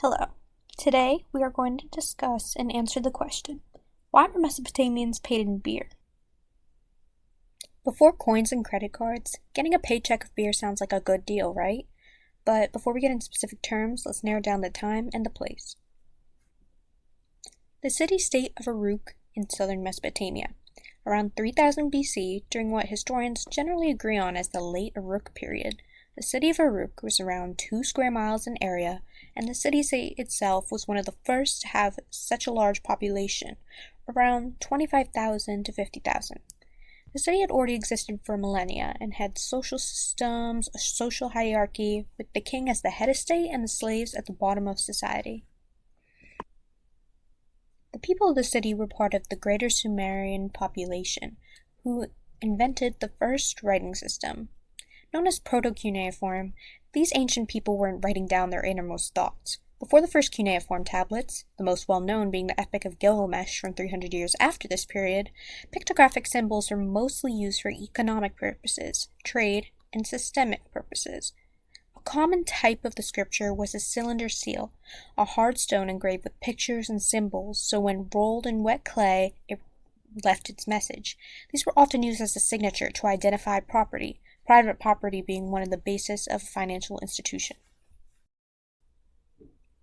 Hello. Today we are going to discuss and answer the question, why were Mesopotamians paid in beer? Before coins and credit cards, getting a paycheck of beer sounds like a good deal, right? But before we get into specific terms, let's narrow down the time and the place. The city-state of Uruk in southern Mesopotamia, around 3000 BC, during what historians generally agree on as the late Uruk period. The city of Uruk was around 2 square miles in area, and the city-state itself was one of the first to have such a large population, around 25,000 to 50,000. The city had already existed for millennia and had social systems, a social hierarchy, with the king as the head of state and the slaves at the bottom of society. The people of the city were part of the greater Sumerian population, who invented the first writing system. Known as proto-cuneiform, these ancient people weren't writing down their innermost thoughts. Before the first cuneiform tablets, the most well-known being the Epic of Gilgamesh from 300 years after this period, pictographic symbols were mostly used for economic purposes, trade, and systemic purposes. A common type of the scripture was a cylinder seal, a hard stone engraved with pictures and symbols, so when rolled in wet clay, it left its message. These were often used as a signature to identify property, private property being one of the basis of a financial institution.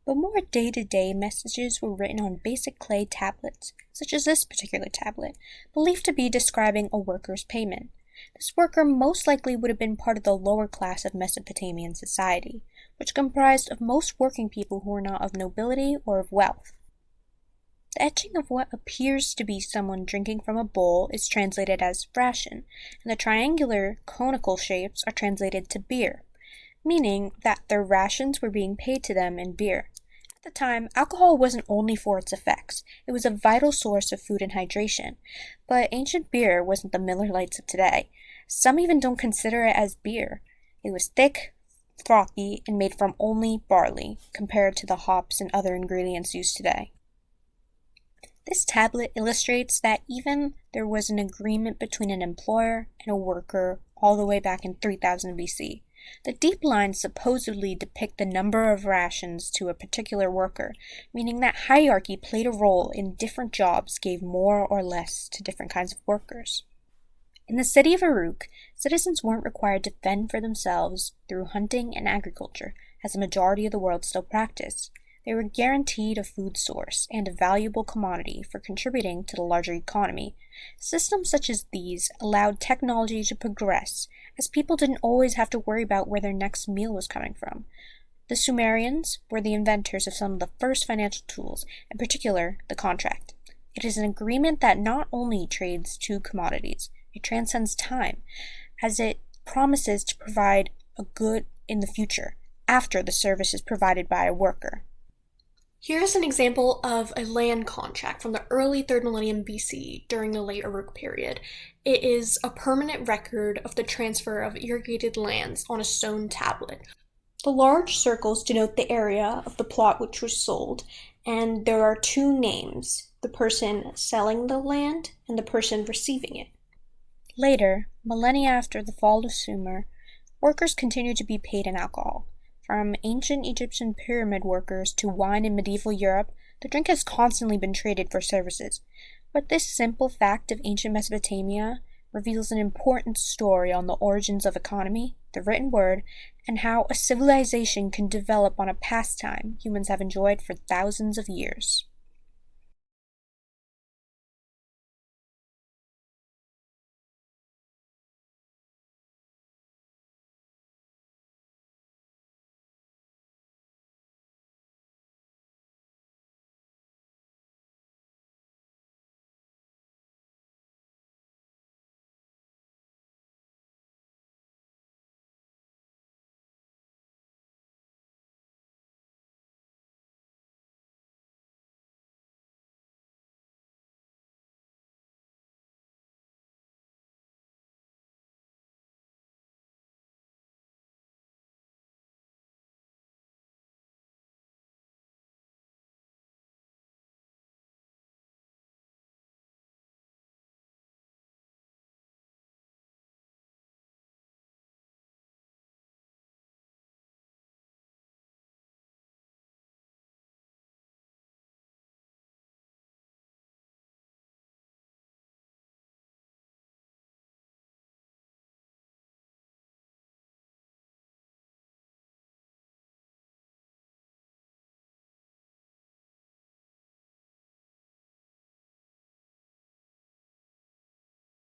But more day-to-day messages were written on basic clay tablets, such as this particular tablet, believed to be describing a worker's payment. This worker most likely would have been part of the lower class of Mesopotamian society, which comprised of most working people who were not of nobility or of wealth. The etching of what appears to be someone drinking from a bowl is translated as ration, and the triangular, conical shapes are translated to beer, meaning that their rations were being paid to them in beer. At the time, alcohol wasn't only for its effects, it was a vital source of food and hydration, but ancient beer wasn't the Miller Lights of today. Some even don't consider it as beer. It was thick, frothy, and made from only barley, compared to the hops and other ingredients used today. This tablet illustrates that even there was an agreement between an employer and a worker all the way back in 3000 BC. The deep lines supposedly depict the number of rations to a particular worker, meaning that hierarchy played a role in different jobs gave more or less to different kinds of workers. In the city of Uruk, citizens weren't required to fend for themselves through hunting and agriculture, as the majority of the world still practiced. They were guaranteed a food source and a valuable commodity for contributing to the larger economy. Systems such as these allowed technology to progress, as people didn't always have to worry about where their next meal was coming from. The Sumerians were the inventors of some of the first financial tools, in particular, the contract. It is an agreement that not only trades two commodities, it transcends time, as it promises to provide a good in the future, after the service is provided by a worker. Here's an example of a land contract from the early 3rd millennium BC during the late Uruk period. It is a permanent record of the transfer of irrigated lands on a stone tablet. The large circles denote the area of the plot which was sold, and there are two names, the person selling the land and the person receiving it. Later, millennia after the fall of Sumer, workers continued to be paid in alcohol. From ancient Egyptian pyramid workers to wine in medieval Europe, the drink has constantly been traded for services. But this simple fact of ancient Mesopotamia reveals an important story on the origins of economy, the written word, and how a civilization can develop on a pastime humans have enjoyed for thousands of years.